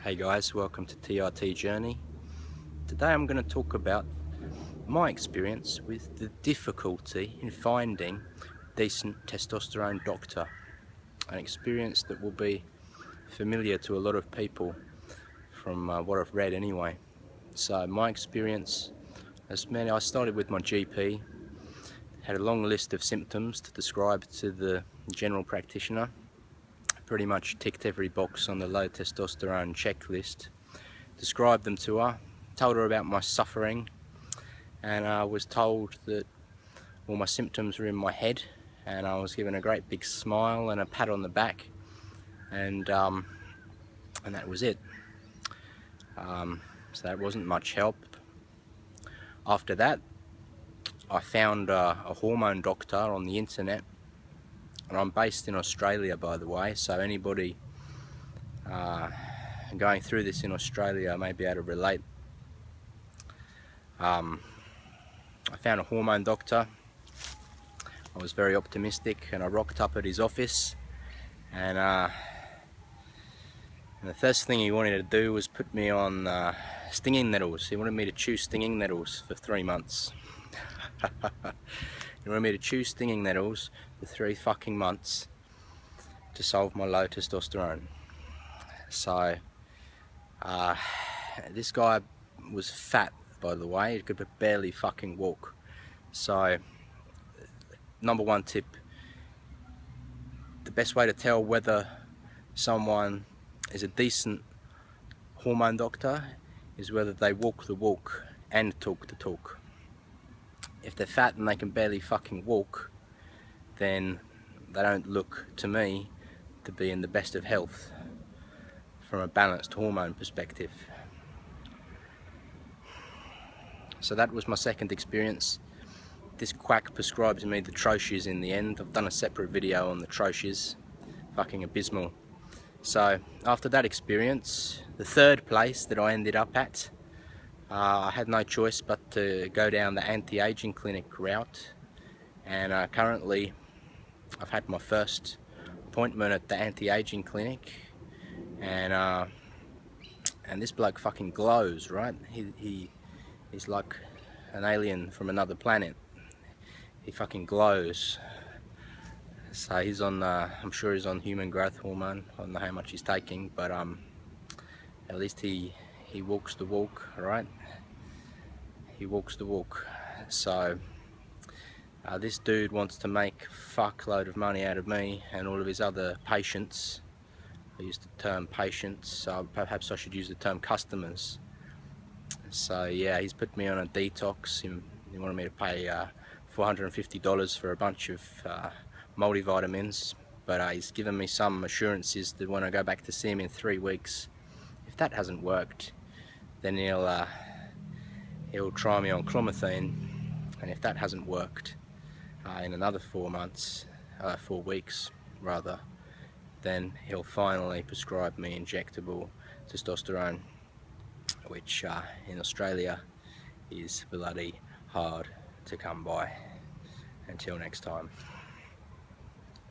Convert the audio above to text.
Hey guys, welcome to TRT Journey. Today I'm going to talk about my experience with the difficulty in finding a decent testosterone doctor. An experience that will be familiar to a lot of people from what I've read anyway. So my experience, I started with my GP, had a long list of symptoms to describe to the general practitioner. Pretty much ticked every box on the low testosterone checklist, described them to her, told her about my suffering, and I was told that all my symptoms were in my head, and I was given a great big smile and a pat on the back, and that was it. So that wasn't much help. After that, I found a hormone doctor on the internet, and I'm based in Australia, by the way, so anybody going through this in Australia may be able to relate. I found a hormone doctor. I was very optimistic, and I rocked up at his office, and the first thing he wanted to do was put me on stinging needles. He wanted me to chew stinging needles for 3 months. He wanted me to chew stinging needles for 3 fucking months to solve my low testosterone. So this guy was fat, by the way. He could barely fucking walk. So number one tip, the best way to tell whether someone is a decent hormone doctor is whether they walk the walk and talk the talk. If they're fat and they can barely fucking walk, then they don't look to me to be in the best of health from a balanced hormone perspective. So that was my second experience. This quack prescribed me the troches in the end. I've done a separate video on the troches. Fucking abysmal. So after that experience, the third place that I ended up at, I had no choice but to go down the anti-aging clinic route, and currently I've had my first appointment at the anti-aging clinic, and this bloke fucking glows, right? He's like an alien from another planet. He fucking glows. So he's on, I'm sure he's on human growth hormone. I don't know how much he's taking, but at least he walks the walk, right? He walks the walk. So this dude wants to make a fuckload of money out of me and all of his other patients. I use the term patients, so perhaps I should use the term customers. So yeah, he's put me on a detox. He wanted me to pay $450 for a bunch of multivitamins, but he's given me some assurances that when I go back to see him in 3 weeks, if that hasn't worked, then he'll try me on clomiphene, and if that hasn't worked in another 4 weeks rather, then he'll finally prescribe me injectable testosterone, which in Australia is bloody hard to come by. Until next time.